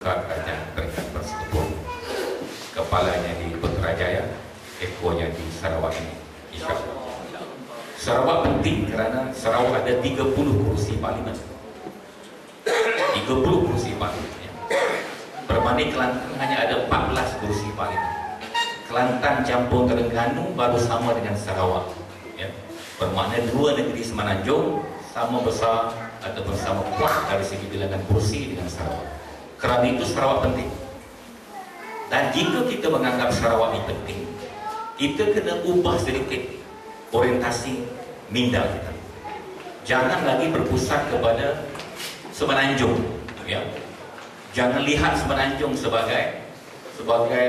pembuka kerajaan peringkat Persekutuan. Kepalanya di Putrajaya, ekornya di Sarawak ini. InsyaAllah. Sarawak penting kerana Sarawak ada 30 kursi parlimen. 30 kursi parlimen. Berbanding Kelantan hanya ada 14 kursi parlimen. Kelantan campur Terengganu baru sama dengan Sarawak. Ya. Bermakna dua negeri semenanjung sama besar ataupun sama kuat dari segi bilangan kursi dengan Sarawak. Kerana itu Sarawak penting. Dan jika kita menganggap Sarawak ini penting, kita kena ubah sedikit orientasi minda kita. Jangan lagi berpusat kepada semenanjung, ya. Jangan lihat semenanjung sebagai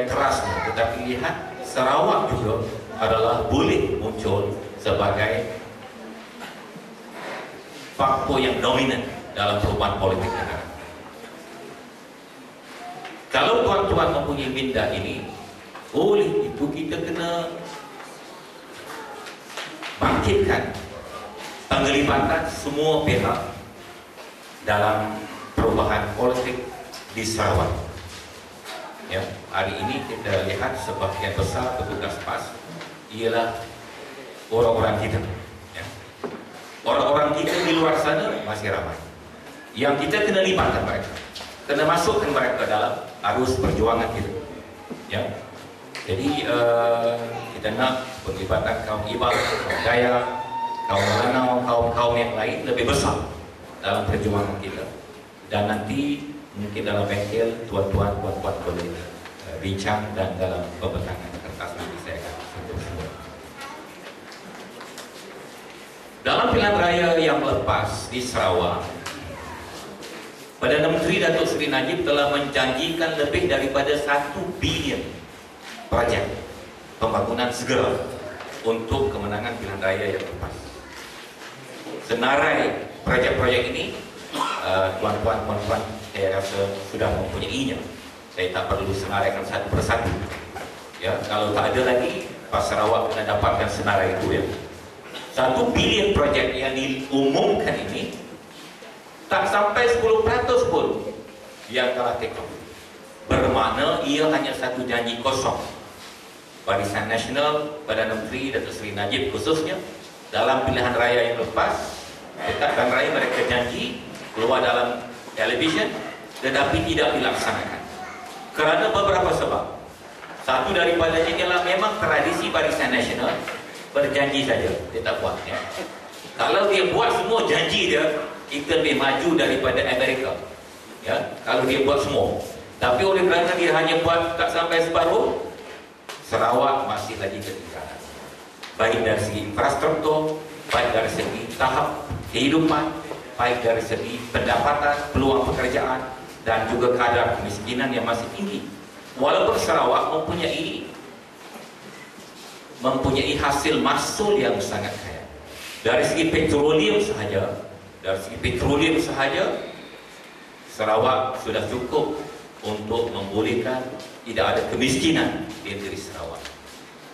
terasnya, tetapi lihat Sarawak juga adalah boleh muncul sebagai faktor yang dominan dalam perubahan politik negara. Kalau tuan-tuan mempunyai minda ini, oleh itu kita kena bangkitkan penglibatan semua pihak dalam perubahan politik di Sarawak. Ya, hari ini kita lihat sebagian besar petugas PAS ialah orang-orang kita. Ya. Orang-orang kita di luar sana masih ramai. Yang kita kena libatkan mereka, kena masukkan mereka dalam arus perjuangan kita. Ya. Jadi kita nak penglibatan kaum Iban, kaum Dayak, kaum Melanau, kaum-kaum yang lain lebih besar dalam perjuangan kita. Dan nanti mungkin dalam bengkel tuan-tuan boleh bincang dan dalam pembentangan kertas nanti saya akan sentuh semua. Dalam pilihan raya yang lepas di Sarawak, Perdana Menteri Datuk Seri Najib telah menjanjikan lebih daripada 1 bilion projek pembangunan segera untuk kemenangan pilihan raya yang lepas. Senarai projek-projek ini, tuan-tuan saya rasa sudah mempunyainya. Saya tak perlu senaraikan satu persatu. Ya, kalau tak ada lagi, PAS Sarawak kena dapatkan senarai itu ya. 1 bilion projek yang diumumkan ini tak sampai 10% pun yang telah take off. Bermakna ia hanya satu janji kosong. Barisan Nasional, Perdana Menteri Datuk Seri Najib khususnya dalam pilihan raya yang lepas, dekat pilihan raya mereka janji keluar dalam televisyen tetapi tidak dilaksanakan. Kerana beberapa sebab. Satu daripadanya ialah memang tradisi Barisan Nasional berjanji saja, dia tak buat. Ya. Kalau dia buat semua janji dia, kita lebih maju daripada Amerika. Ya, kalau dia buat semua. Tapi oleh kerana dia hanya buat tak sampai separuh, Sarawak masih lagi ketinggalan. Baik dari segi infrastruktur, baik dari segi tahap kehidupan, baik dari segi pendapatan, peluang pekerjaan, dan juga kadar kemiskinan yang masih tinggi. Walaupun Sarawak mempunyai hasil mahsul yang sangat kaya. Dari segi petroleum sahaja, Sarawak sudah cukup untuk membolehkan tidak ada kemiskinan di negeri Sarawak.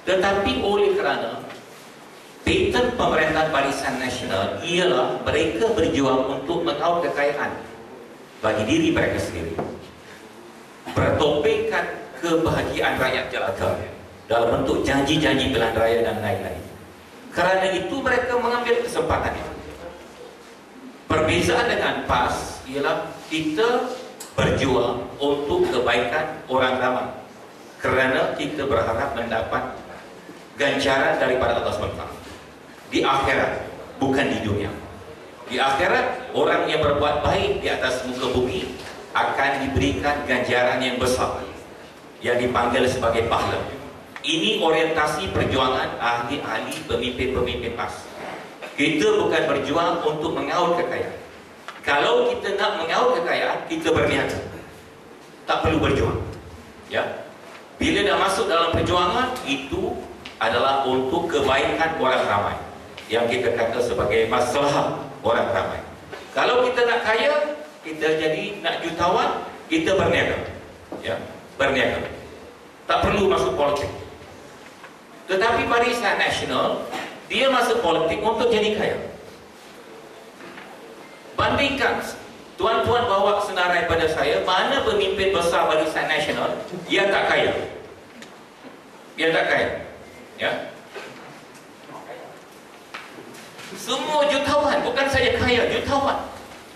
Tetapi oleh kerana pattern pemerintahan Barisan Nasional ialah mereka berjuang untuk mengaut kekayaan bagi diri mereka sendiri, bertopikkan kebahagiaan rakyat jelata dalam bentuk janji-janji pilihan raya dan lain-lain. Kerana itu mereka mengambil kesempatan itu. Perbezaan dengan PAS ialah kita berjuang untuk kebaikan orang ramai, kerana kita berharap mendapat ganjaran daripada Allah SWT di akhirat, bukan di dunia. Di akhirat, orang yang berbuat baik di atas muka bumi akan diberikan ganjaran yang besar yang dipanggil sebagai pahala. Ini orientasi perjuangan ahli-ahli pemimpin-pemimpin PAS. Kita bukan berjuang untuk mengaut kekayaan. Kalau kita nak mengaut kekayaan, kita berniaga, tak perlu berjuang. Ya, bila dah masuk dalam perjuangan, itu adalah untuk kebaikan orang ramai, yang kita kata sebagai masalah orang ramai. Kalau kita nak kaya, kita jadi nak jutawan, kita berniaga. Ya, berniaga. Tak perlu masuk politik. Tetapi Barisan Nasional, dia masuk politik untuk jadi kaya. Bandingkan Tuan-tuan bawa senarai pada saya, mana pemimpin besar Barisan Nasional dia tak kaya? Dia tak kaya. Ya. Semua jutawan, bukan saja kaya, jutawan.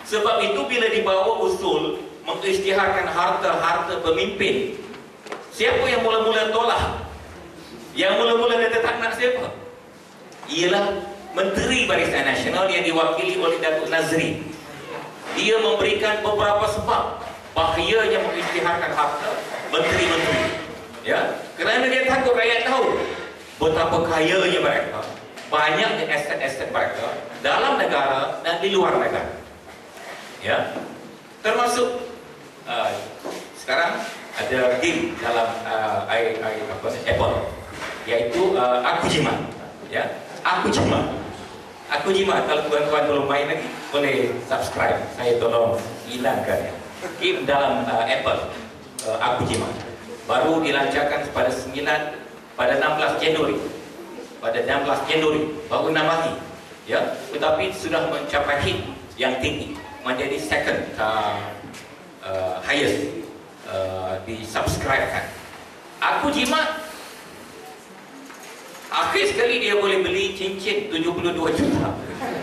Sebab itu bila dibawa usul mengisytiharkan harta-harta pemimpin, siapa yang mula-mula tolak? Yang mula-mula kata tak nak siapa? Ialah Menteri Barisan Nasional yang diwakili oleh Datuk Nazri. Dia memberikan beberapa sebab bahayanya mengisytiharkan harta menteri-menteri. Ya, kerana dia takut rakyat tahu betapa kayanya mereka, banyaknya aset-aset mereka dalam negara dan di luar negara. Ya, termasuk sekarang ada game dalam Apple, iaitu Aku Jimat. Ya, Aku Jimat. Aku Jimat, kalau tuan-tuan belum main lagi, boleh subscribe. Saya tolong hilangkan game dalam Apple, Aku Jimat. Baru dilancarkan pada 16 Januari. Pada 16 Januari, baru 6 hari. Ya, tetapi sudah mencapai hit yang tinggi, menjadi second highest disubscribekan. Aku Jimat, akhir sekali dia boleh beli cincin 72 juta.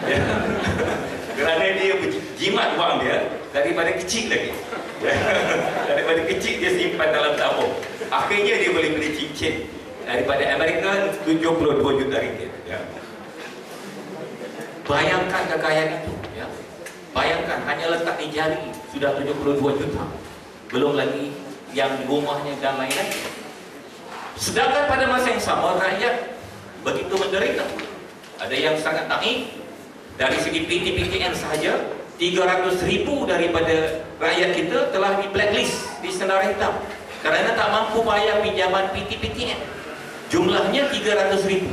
Ya. Kerana dia jimat wang dia daripada kecil lagi. Ya. Daripada kecil dia simpan dalam tabung. Akhirnya dia boleh beli cincin daripada Amerika 72 juta ringgit. Ya. Bayangkan kekayaan itu. Ya. Bayangkan hanya letak di jari sudah 72 juta. Belum lagi yang di rumahnya dan lain-lain. Sedangkan pada masa yang sama rakyat begitu menderita. Ada yang sangat naif. Dari segi PTPTN sahaja 300,000 daripada rakyat kita telah di blacklist, di senarai hitam kerana tak mampu bayar pinjaman PTPTN. Jumlahnya 300,000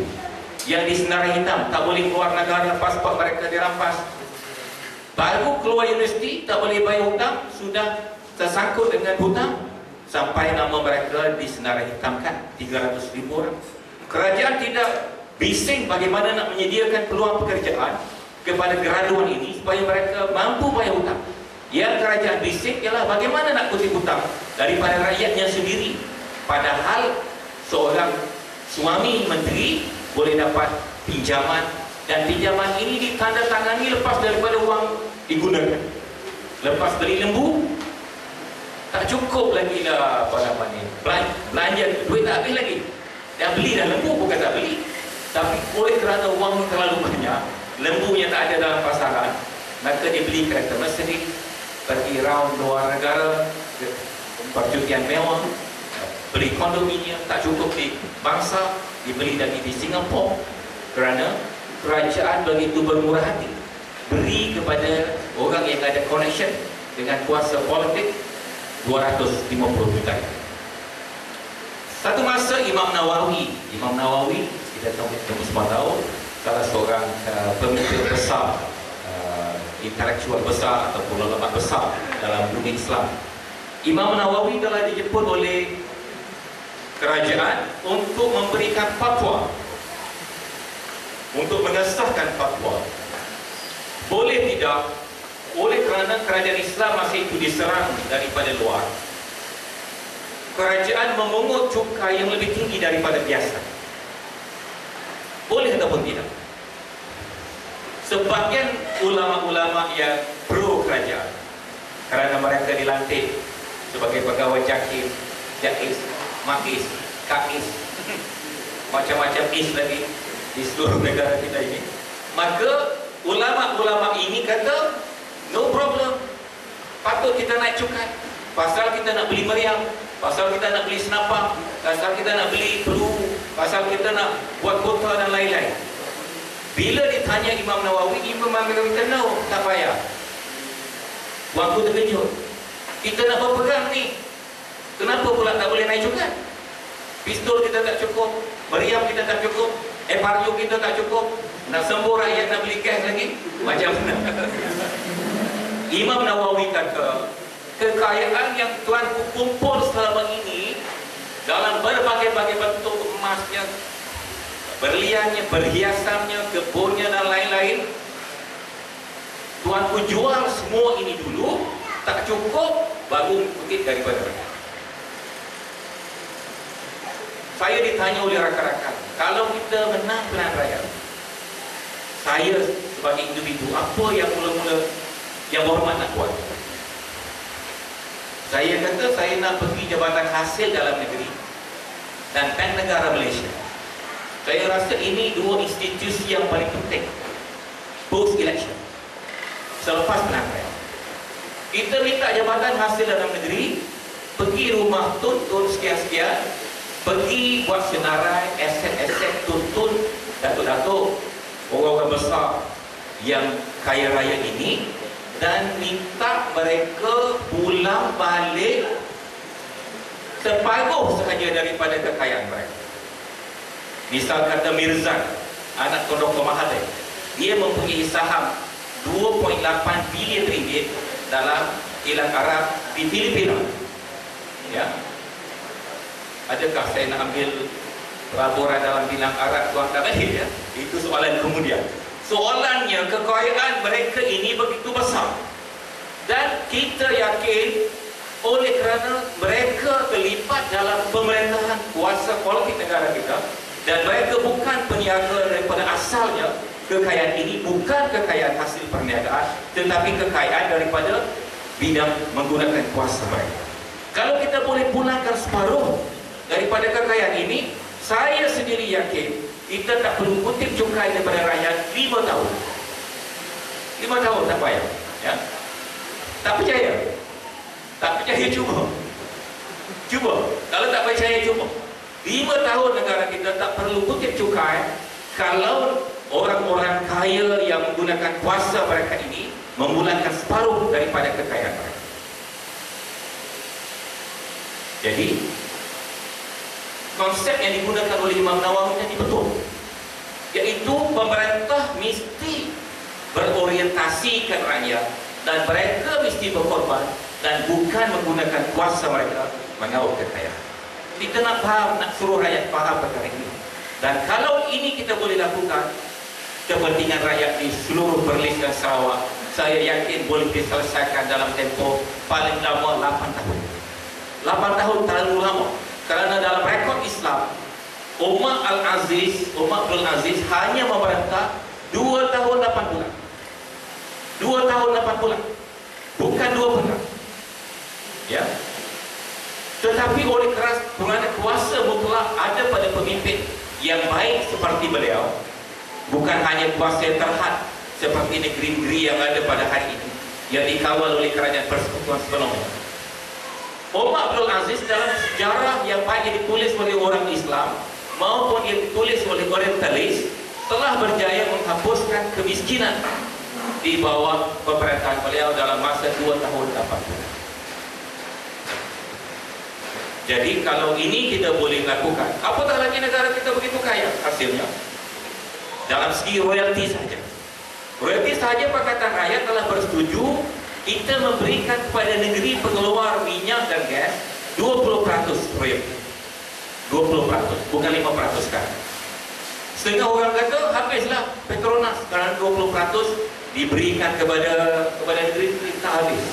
yang di senarai hitam, tak boleh keluar negara, pasport mereka dirampas. Baru keluar universiti tak boleh bayar hutang, sudah tersangkut dengan hutang sampai nama mereka di senarai hitamkan 300,000 orang. Kerajaan tidak bising bagaimana nak menyediakan peluang pekerjaan kepada graduan ini supaya mereka mampu bayar hutang. Yang kerajaan bising ialah bagaimana nak kutip hutang daripada rakyatnya sendiri. Padahal seorang suami menteri boleh dapat pinjaman, dan pinjaman ini ditandatangani lepas daripada wang digunakan. Lepas beli lembu, tak cukup lagi lah belanja, duit tak habis lagi. Dah beli dah lembu, bukan tak beli, tapi oleh kerana wang terlalu banyak, lembunya tak ada dalam pasaran, maka dia beli kereta Mercedes, pergi round luar negara, percutian mewah, beli kondominium, tak cukup di bangsa, dibeli lagi di Singapura. Kerana kerajaan begitu bermurah hati, beri kepada orang yang ada connection dengan kuasa politik 250 juta. Satu masa Imam Nawawi kita semua tahu, salah seorang pemimpin besar, intelektual besar ataupun ulama besar dalam dunia Islam. Imam Nawawi telah dijemput oleh kerajaan untuk memberikan fatwa, untuk mengesahkan fatwa. Boleh tidak, oleh kerana kerajaan Islam masih itu diserang daripada luar, kerajaan memungut cukai yang lebih tinggi daripada biasa. Boleh ataupun tidak? Sebagian ulama-ulama yang pro kerajaan, kerana mereka dilantik sebagai pegawai jakis, makis, kakis, macam-macam is lagi di seluruh negara kita ini, maka ulama-ulama ini kata no problem, patut kita naik cukai. Pasal kita nak beli meriam, pasal kita nak beli senapang, pasal kita nak beli peluru, pasal kita nak buat kota dan lain-lain. Bila ditanya Imam Nawawi, Imam Nawawi kata no, tak payah. Waktu terkejut, kita nak berperang ni, kenapa pula tak boleh naik cukai? Pistol kita tak cukup, meriam kita tak cukup, FRU kita tak cukup, nak sembuh rakyat nak beli gas lagi, macam mana? Imam Nawawi kata kekayaan yang Tuan kumpul selama ini dalam berbagai-bagai bentuk, emasnya, berliannya, perhiasannya, kebunnya dan lain-lain, tuanku jual semua ini dulu, tak cukup, baru kutip daripada rakyat. Saya ditanya oleh rakan-rakan, kalau kita menang pilihan raya, saya sebagai individu, apa yang mula-mula yang berhormat nak buat? Saya kata saya nak pergi Jabatan Hasil Dalam Negeri dan Bank Negara Malaysia. Saya rasa ini dua institusi yang paling penting post election, selepas pilihan raya. Kita minta Jabatan Hasil Dalam Negeri pergi rumah tuntun sekian-sekian, pergi buat senarai aset-aset tuntun datuk-datuk, orang-orang besar yang kaya raya ini, dan minta mereka pulang balik separuh sahaja daripada kekayaan mereka. Misal kata Mirzan, anak Todoko Mahathir, dia mempunyai saham 2.8 bilion ringgit dalam kilang Arab di Filipina. Ya. Adakah saya nak ambil pelaburan dalam kilang Arab tuan tak boleh, ya? Itu soalan kemudian. Soalannya, kekayaan mereka ini begitu besar, dan kita yakin oleh kerana mereka terlibat dalam pemerintahan kuasa politik negara kita, dan mereka bukan peniaga daripada asalnya. Kekayaan ini bukan kekayaan hasil perniagaan, tetapi kekayaan daripada bidang menggunakan kuasa mereka. Kalau kita boleh pulangkan separuh daripada kekayaan ini, saya sendiri yakin kita tak perlu kutip cukai daripada rakyat 5 tahun. 5 tahun tak payah, ya? Tak percaya? Tak percaya, cuba. Kalau tak percaya, cuba. 5 tahun negara kita tak perlu kutip cukai kalau orang-orang kaya yang menggunakan kuasa mereka ini memulangkan separuh daripada kekayaan mereka. Jadi konsep yang digunakan oleh Imam Nawawi tadi betul, iaitu pemerintah mesti berorientasikan rakyat dan mereka mesti berkorban dan bukan menggunakan kuasa mereka mengaut kekayaan. Kita nak faham, nak suruh rakyat faham perkara ini. Dan kalau ini kita boleh lakukan, kepentingan rakyat di seluruh Perlis dan Sarawak, saya yakin boleh diselesaikan dalam tempoh paling lama 8 tahun. 8 tahun terlalu lama. Kerana dalam rekod Islam, Umar Abdul Aziz hanya memerintah 2 tahun 8 bulan. 2 tahun 8 bulan, bukan 2 bulan. Ya. Tetapi oleh kerana kuasa mutlak ada pada pemimpin yang baik seperti beliau, bukan hanya kuasa yang terhad seperti negeri-negeri yang ada pada hari ini yang dikawal oleh kerajaan persekutuan sebelumnya. Umar Abdul Aziz dalam sejarah yang baik yang ditulis oleh orang Islam maupun yang ditulis oleh orientalis telah berjaya menghapuskan kemiskinan di bawah pemerintahan beliau dalam masa 2 tahun 8 bulan. Jadi kalau ini kita boleh lakukan, apatah lagi negara kita begitu kaya hasilnya dalam segi royalti saja. Royalti saja Pakatan Rakyat telah bersetuju kita memberikan kepada negeri pengeluar minyak dan gas 20% royalti. 20%, bukan 5% sekarang. Setengah orang kata habislah Petronas, sekarang 20% diberikan kepada negeri, kita habis.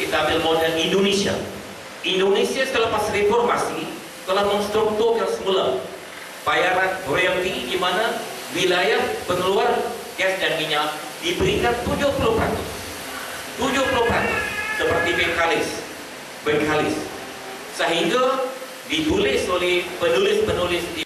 Kita ambil model Indonesia. Indonesia selepas reformasi telah menstrukturkan semula bayaran royalti di mana wilayah pengeluar gas dan minyak diberikan 70%. 70% seperti Bengkalis, sehingga ditulis oleh penulis-penulis di